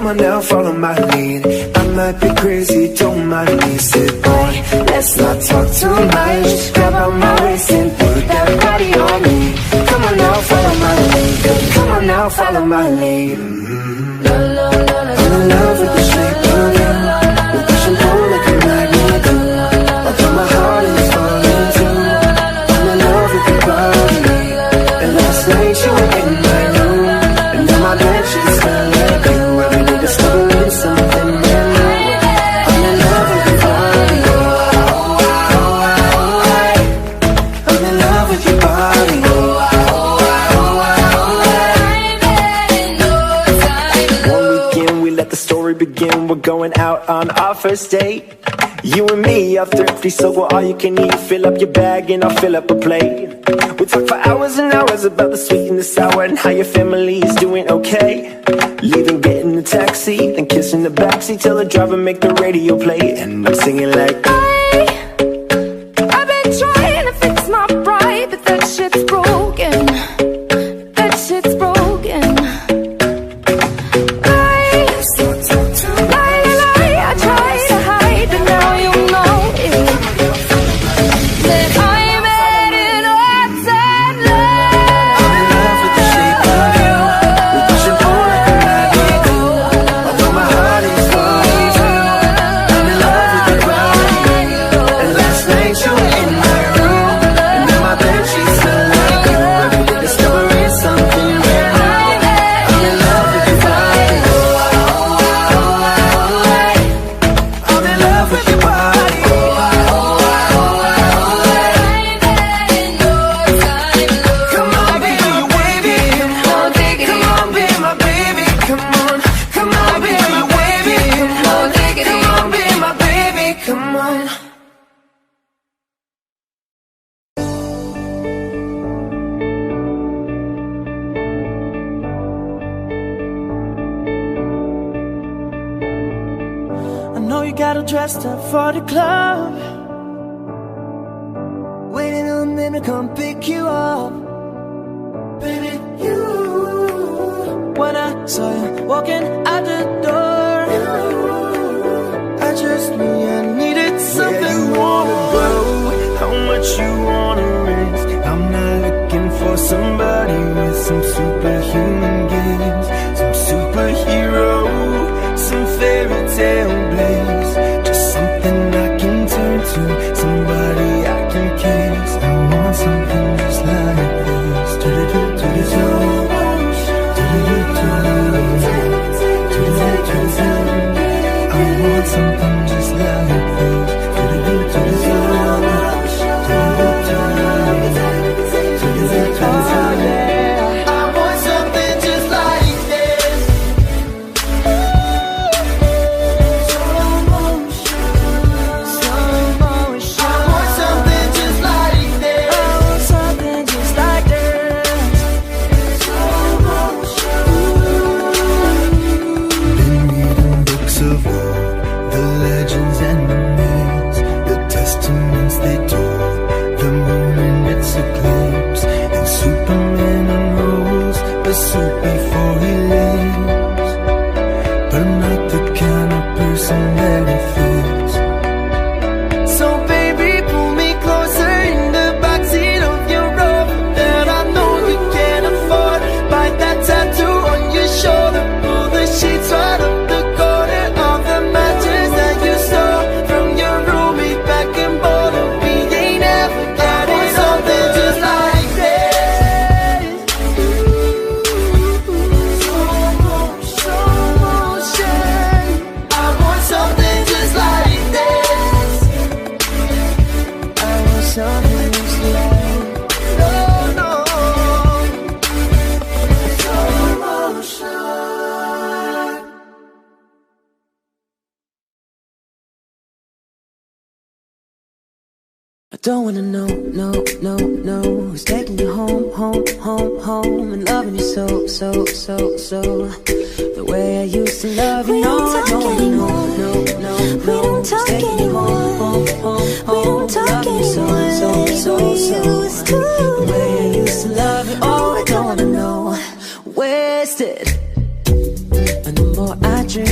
Come on now, follow my lead. I might be crazy, don't mind me. Say, boy, let's not talk too much. Just grab on my waist and put that body on me. Come on now, follow my lead. Come on now, follow my lead. I'm in love with the shape of you. We push and pull like a magnet. Although my heart is falling too. I'm in love with your body. And last night you were in my room. And now my bed sheets smell like you. Every day discovering something brand new. I'm in love with your body. I'm in love with your body. Begin, we're going out on our first date. You and me are thrifty, so we're all you can eat. Fill up your bag and I'll fill up a plate. We talk for hours and hours about the sweet and the sour and how your family is doing okay. Leaving, getting a taxi, then kissing the backseat, tell the driver make the radio play. And I'm singing like I've been trying to fix my pride, but that shit's broken. That shit's broken. Dressed up for the club, waiting on them to come pick you up. Baby, you, when I saw you walking out the door, I just knew I needed something. Where you wanna go, how much you wanna risk. I'm not looking for somebody with some superhuman gifts, some superhero, some fairy tale bliss. Somebody I can kiss. I want something just like this. I want something just like this. I don't wanna know, no, who's taking you home, and loving you so, the way I used to love you. No, I don't wanna know, who's taking you home, loving you so, the way I used to love you. Oh, I don't wanna know, wasted. And the more I drink,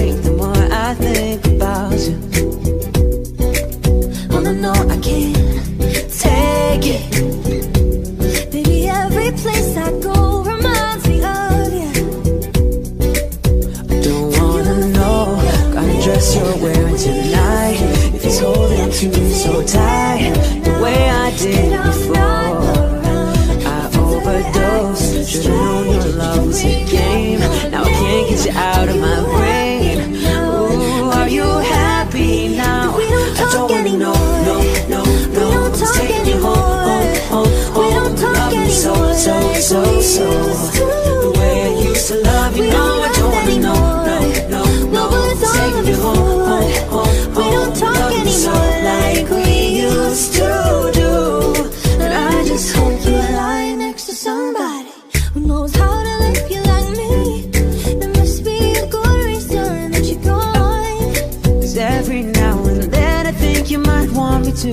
used to. The way I used to love you, no, I don't wanna know. No, no, no. Take me home. We don't talk anymore like we used to do. And I just hope you're lying next to somebody who knows how to live you like me. There must be a good reason that you're gone. 'Cause every now and then I think you might want me to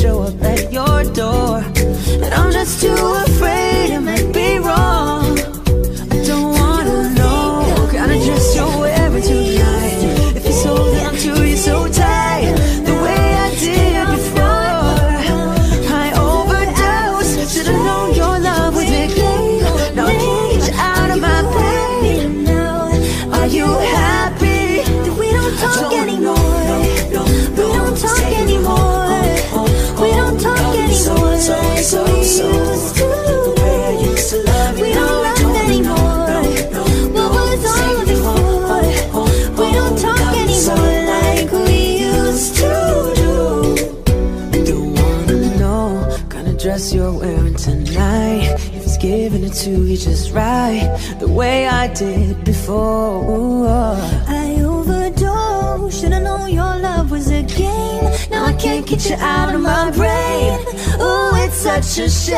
show up at your door, and I'm just too afraid it might be wrong. I don't wanna know kind of dress you're wearing tonight. If you're so down to you so tight, the way I did before. I overdosed. Should've known your love was a game. Now I can't get you out of my brain. Are you happy that we don't talk anymore? We don't talk anymore. We don't talk anymore like we used to. We don't laugh anymore. What was all of it for? We don't talk anymore like we used to do. Don't wanna know kind of dress you're wearing tonight. If it's giving it to you just right, the way I did before. I overdosed. Should've known your love was a game. Now I can't get you out of my brain. Ooh, it's such a shame.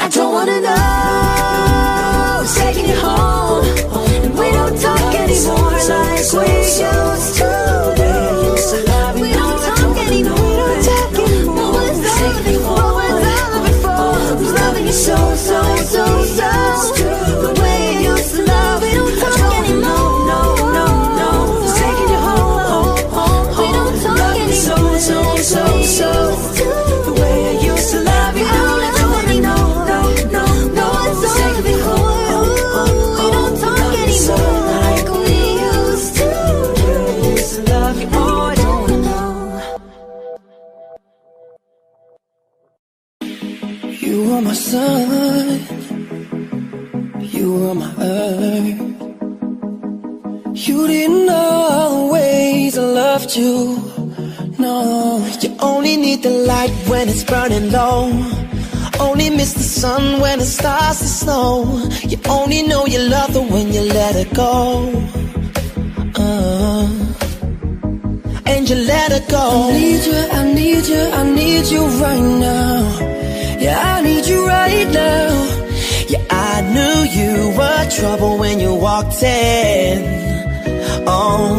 I don't wanna know. Taking you home, and we don't talk anymore like we used to do. We don't talk anymore. What was all of it for? What was all of it for? Who's loving you so, so, so, so? The way you used to love, we don't talk anymore. No, no, no. Taking you home, we don't talk anymore. So, so, so, so. The way I used to love you, I don't ever wanna know. No, what's all of it for? We don't talk anymore like we used to do. used to love you, oh, I don't wanna know. You were my sun, you were my earth. You didn't know all the ways I loved you. No, you only need the light when it's burning low. Only miss the sun when it starts to snow. You only know you love her when you let her go. And you let her go. I need you, I need you, I need you right now. Yeah, I need you right now. Yeah, I knew you were trouble when you walked in. Oh,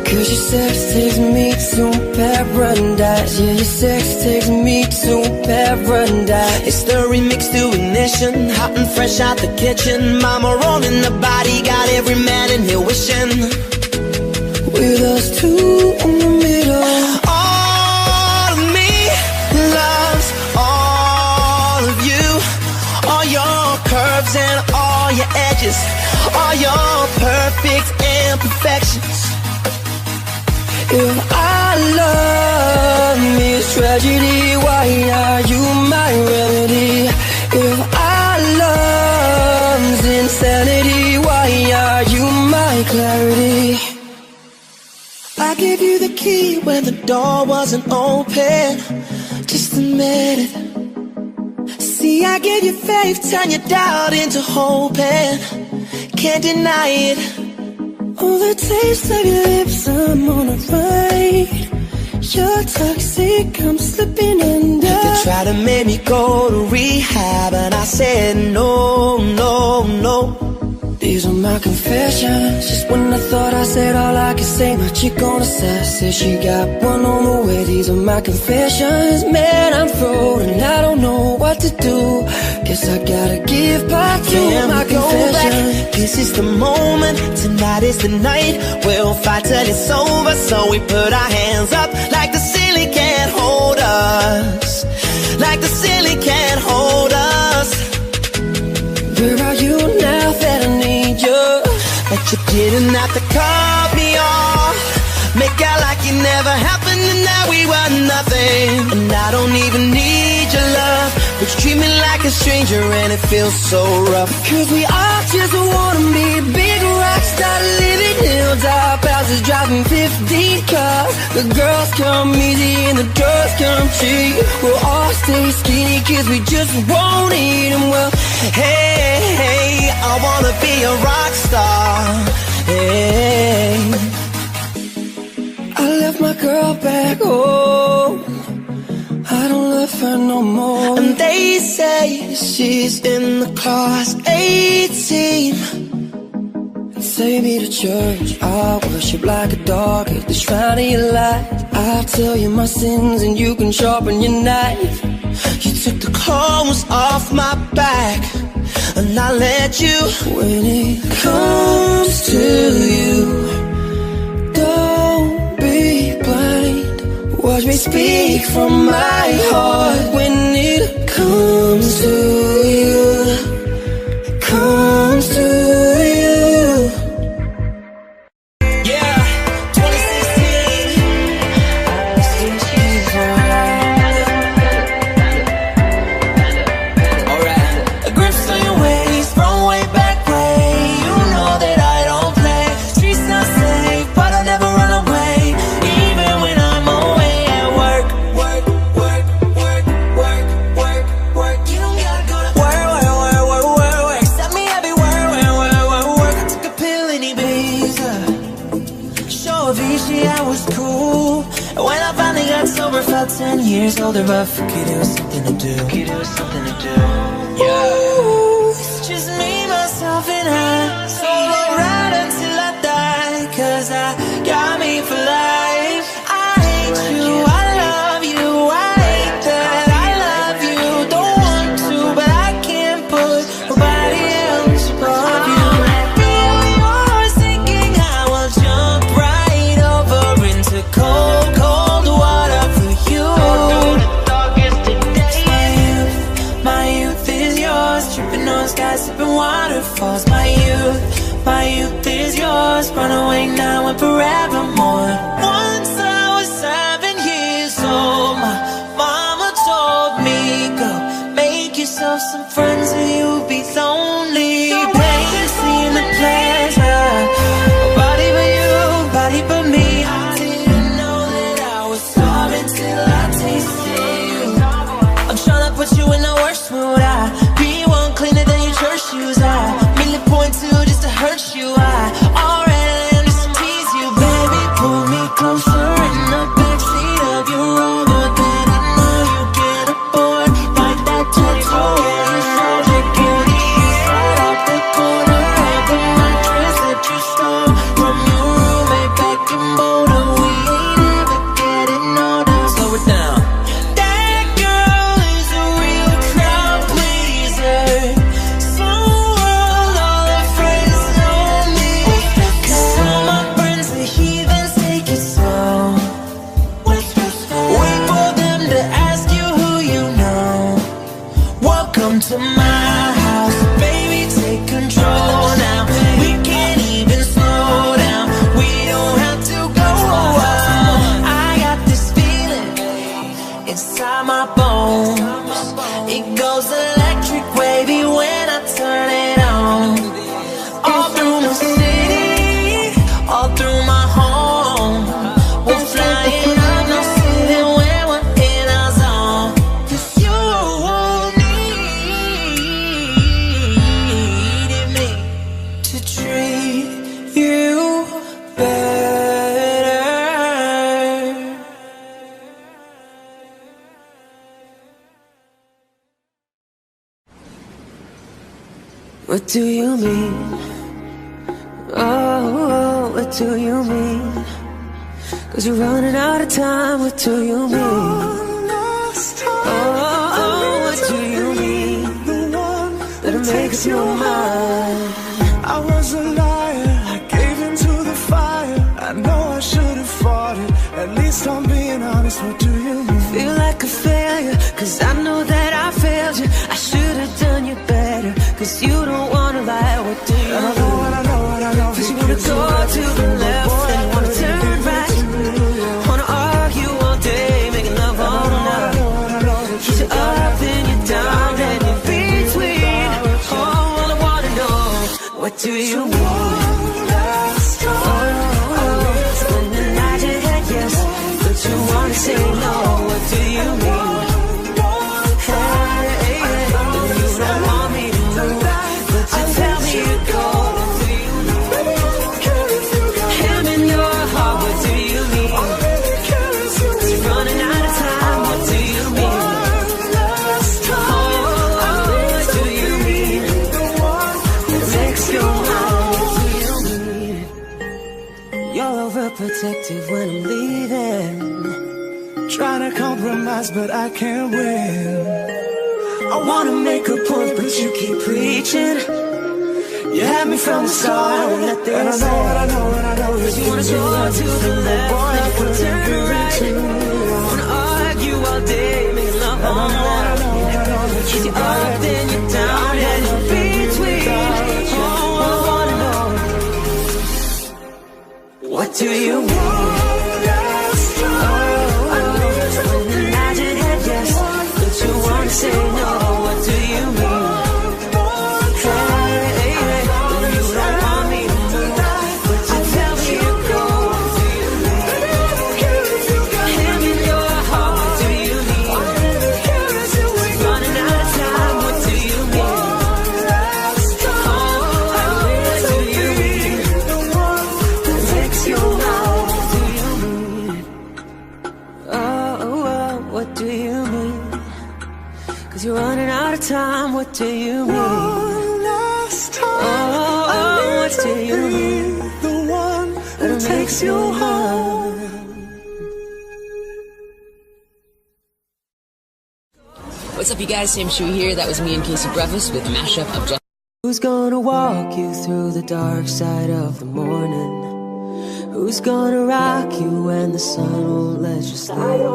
'cause your sex takes me to paradise. Yeah, your sex takes me to paradise. It's the remix to ignition, hot and fresh out the kitchen. Mama rolling the body, got every man in here wishing. With us two in the middle. All of me loves all of you. All your curves and all your edges. All your perfect imperfections. If our love means tragedy, why are you my remedy? If our love's insanity, why are you my clarity? I gave you the key when the door wasn't open. Just admit it. See, I gave you faith, turn your doubt into hope, and can't deny it. Oh, the taste of your lips, I'm on a ride. You're toxic, I'm slipping under. You tried to make me go to rehab, and I said no, no, no. These are my confessions. Just when I thought I said all I could say, my chick on the side said she got one on the way. These are my confessions. Man, I'm thrown and I don't know what to do. Guess I gotta give part to my confession. This is the moment, tonight is the night. We'll fight till it's over, so we put our hands up like the ceiling can't hold us. Like the ceiling can't hold us. Where are you now that I need you? But you didn't have to cut me off. Make out like it never happened and that we were nothing. And I don't even need your love, but you treat me like a stranger and it feels so rough. Cause we all just wanna be big rock stars, living hilltop houses, driving 15 cars. The girls come easy and the drugs come cheap. We'll all stay skinny cause we just won't eat them well. Hey, hey, I wanna be a rock star. Hey, I left my girl back home, I don't love her no more. And they say she's in the class 18. Take me to church, I worship like a dog at the shrine of your light. I'll tell you my sins and you can sharpen your knife. You took the clothes off my back and I let you. When it comes to you, don't be blind. Watch me speak from my heart. When it comes to you, comes to you. I was cool. When I finally got sober, felt 10 years older, but fuck it, it was something to do. Yeah. Ooh, it's just me, myself, and I. Solo ride until I die, cause I got me for life. I hate you, I love you, I hate that I love you. Don't want to, but I can't put nobody else above you. Cold, cold water for you. My youth is yours. Tripping on skies, sipping waterfalls. My youth is yours. Run away now and forevermore. Once I was 7 years old, my mama told me, go make yourself some friends or you'll be lonely. Pain, seeing the pleasure. Body but you, body but me. Put you in the worst mood. I be one cleaner than your church shoes. I really point to just to hurt you. I already am just to tease you, baby. Pull me closer in the backseat of your Rover. Then I know you get aboard. Like that tattoo on your shoulder. Get the inside out the corner of the mattress that you stole from your roommate back in Boulder. We ain't ever getting older. Slow it down. To my house, baby, take control now. We can't even slow down. We don't have to go out. I got this feeling inside my bones. It goes electric wavy when I turn it on. All through my city, all through my home. We're flying up, no sitting when we're in our zone. 'Cause you what do you mean? Oh, what do you mean? 'Cause you're running out of time, what do you mean? Oh, what do you mean? That'll make up your mind. I was a liar, I gave in to the fire. I know I should have fought it, at least I'm being honest, what do you mean? Feel like a failure, 'cause I know that I failed you. I should have done you better, 'cause you don't wanna lie, what do you mean? I know 'Cause you wanna go to the left and you wanna turn right. Wanna argue all day, making love all night. Keep you up and you down. do you want? When the night you had yes, but you wanna say no, what do you mean? Hey, you don't want me to move, but you tell me to go. What do you mean? Him in your heart, what do you mean? You're running out of time, what do you mean? What do you mean? It makes you You're overprotective when I'm leaving. Trying to compromise, but I can't win. I wanna make a point, but you keep preaching. You had me from the start, and let And I this know, and I know, and I know that You wanna go to the left, then you turn right. Wanna argue all day, make love all night. Is you up, then you're down, and you're between. Oh, I wanna know, what do you want? When the night you had yes, but you wanna say no, what do you mean? Hey, when you don't want me to move, but you tell me to go, what do you mean? Him in your heart, what do you mean? Running out of time, what do you mean? What do you mean? It makes you out, what do you mean? What do you mean? 'Cause you're running out of time, what do you mean? What do you mean? The one That it makes you home. What's up, you guys? Sam Shui here. That was me and Casey Brevis with Mashup of Just. Who's gonna walk you through the dark side of the morning? Who's gonna rock you when the sun won't let you sleep?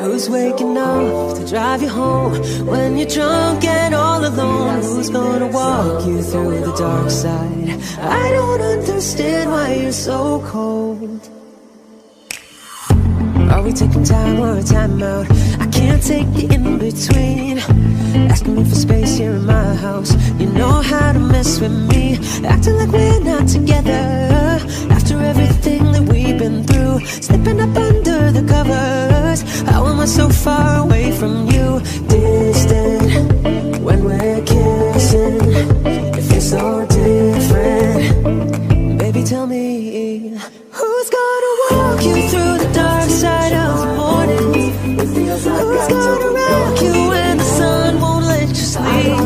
Who's waking up to drive you home when you're drunk and all alone? Who's gonna walk you through the dark side? I don't understand why you're so cold. Are we taking time or a time out? I can't take the in-between. Asking me for space here in my house. You know how to mess with me. Acting like we're not together. After everything that we've been through, slipping up under the covers. How am I so far away from you? Distant when we're kissing. It feels so different. Baby, tell me, who's gonna walk you through the dark side of the morning? Who's gonna rock you when the sun won't let you sleep?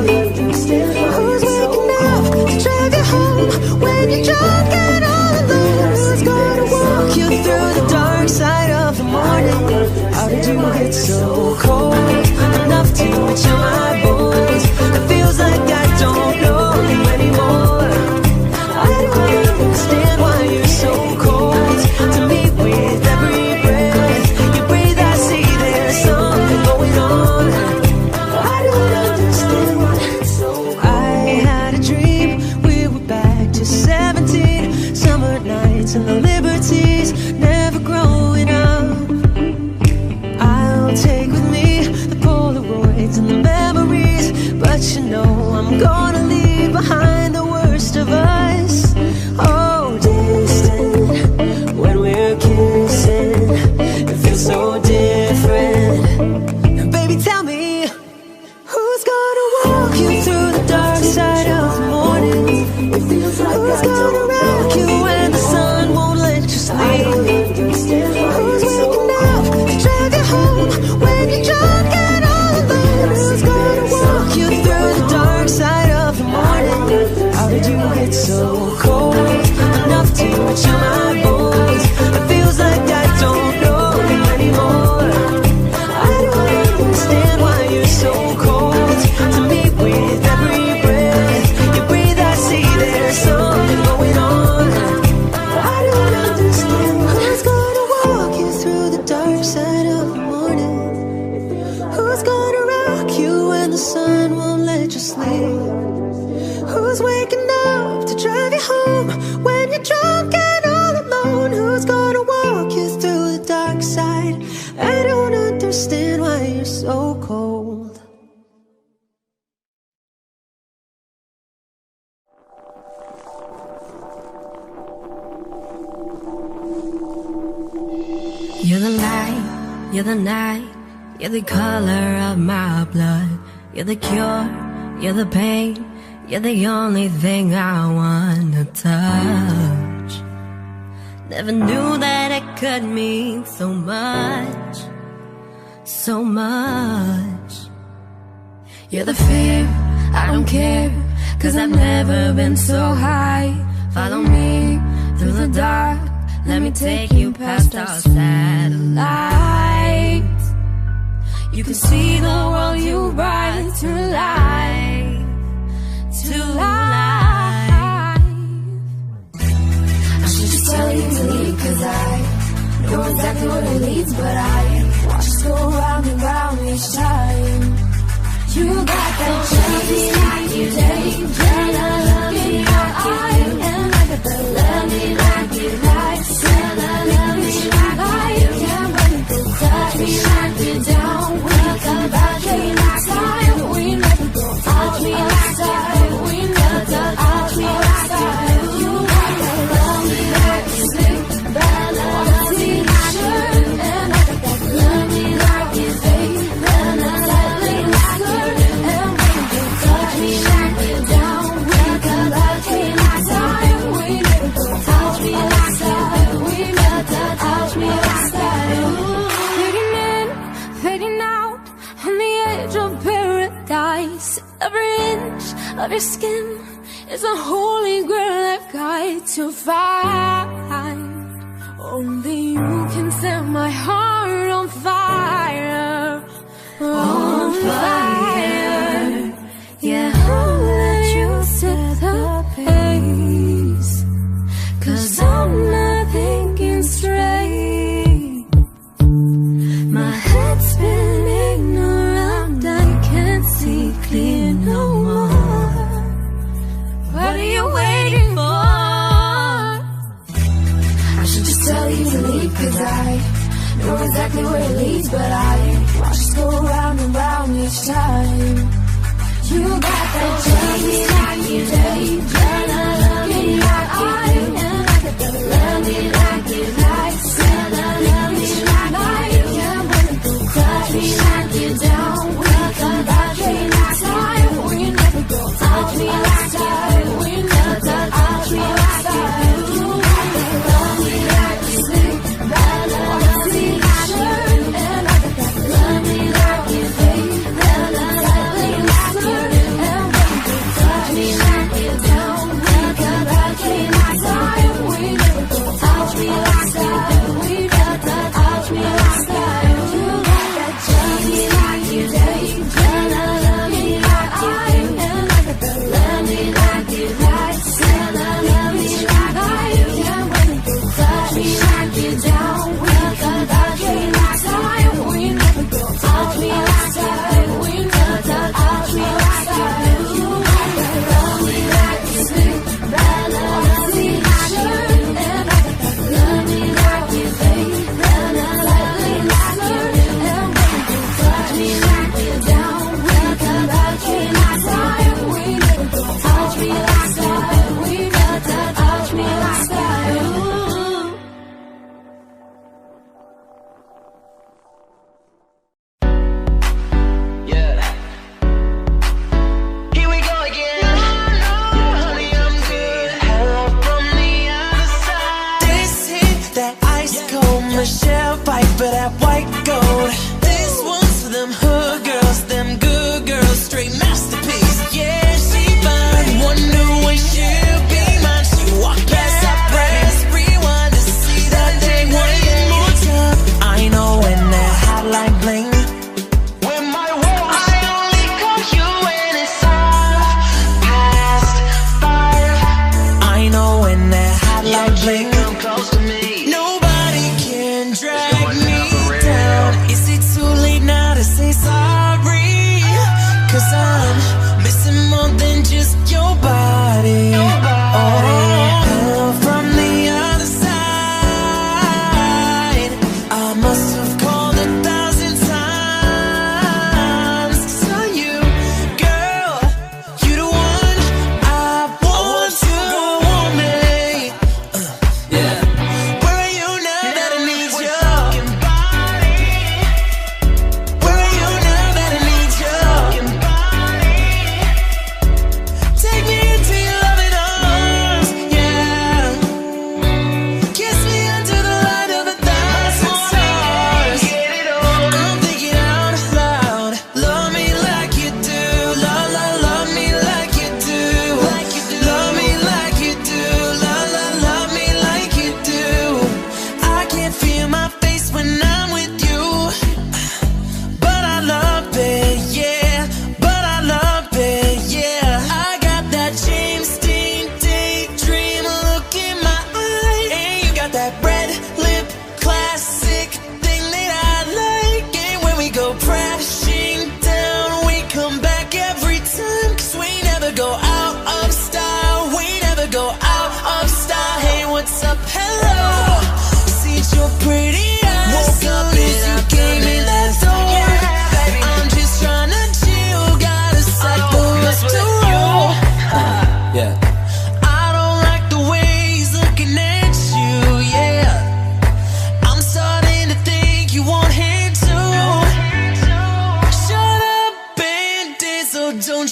Who's waking up to drive you home when you're drunk and all alone? Who's gonna walk you through the dark side of the morning? How did you get so cold enough to chill my bones? It feels like I don't know you anymore. I don't understand why you're so cold to me with every breath you breathe. I see there's something going on. I don't understand why it's so cold. I had a dream we were back to 17, summer nights and the liberties, never growing up. I'll take with me the Polaroids and the memories, but you know I'm gonna leave behind the worst of us. Oh, distant when we're kissing, it feels so different. Baby, tell me, who's gonna walk you through the dark side of the morning? Who's gonna rock you when the sun won't let you sleep? Who's waking up to drive you home when you're drunk and all alone? Who's gonna walk you through the dark side of the morning? How did you get so cold enough to chill my bones? It feels like I don't know you anymore. I don't understand why you're so cold to me with every breath you breathe. I see there's something going on. I don't understand who's gonna walk you through the dark side of the morning. Who's gonna rock you when the sun won't let you sleep? Who's waking up to drive you home when you're drunk and all alone? Who's gonna walk you through the dark side? I don't understand why you're so cold. the night, you're the color of my blood. You're the cure, you're the pain, you're the only thing I wanna touch. Never knew that it could mean so much, so much. You're the fear, I don't care, 'cause I've never been so high. Follow me through the dark, let me take you past our satellites. You can see the world you brought to life, to life. I should just tell you to leave, 'cause I know exactly where it leads, but I watch us go round and round each time. You got that jelly like you take, and I love in your eyes, and I got the love me like you like, and I love me like you can, but you can touch me like you don't. We come back in time, we never go out me outside, we never go out me outside. You got that love me like you sleep, that love me like you, and I got that love me like you take, and I love me like you. Every inch of your skin is a holy grail I've got to find. Only you can set my heart on fire, on fire. Yeah, I'll let you set the pace, 'cause I'm not thinking straight. My head's spinning around, I can't see clear no more. What are you waiting for? I should just tell you to leave, 'cause I know exactly where it leads, but I watch us go round and round each time. You got that jelly like you take, and I love me like you do, and I got that love me like you like, and I love me like you can, but you can touch me like you don't. We come back in time, we never go out me outside, we never go out me outside. You got that love me like you sleep, that love me like you, and I got that love me like you take, and I love me like you, and when you touch me like you don't. We come back in time, we never go out me outside, we never go out me outside. You got that jelly like you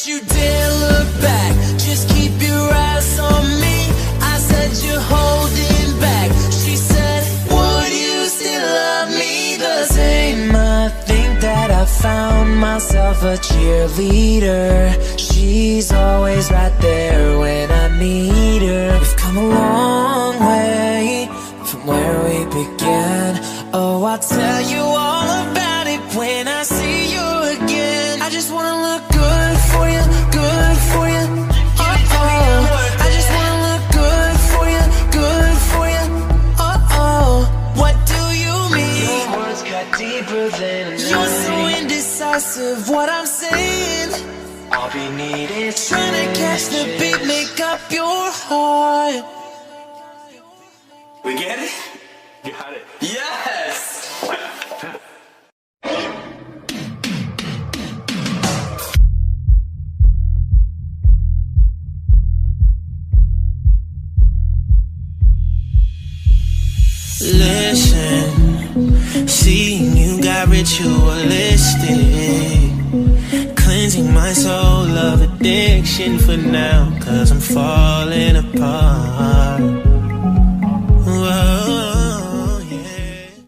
you dare look back, just keep your eyes on me. I said you're holding back. She said, would you still love me the same? I think that I found myself a cheerleader. She's always right there when I need her. We've come a long way from where we began. Oh, I'll tell you all about it when I see you again. I just wanna look good for you, good for you. Oh, I just wanna look good for you, good for you. Oh, what do you mean? Your words cut deeper than you're so indecisive. What I'm saying, all we need is trying to catch the beat, make up your heart. We get it? Got it. Yes! Listen, seeing you got ritualistic, cleansing my soul of addiction for now, 'cause I'm falling apart.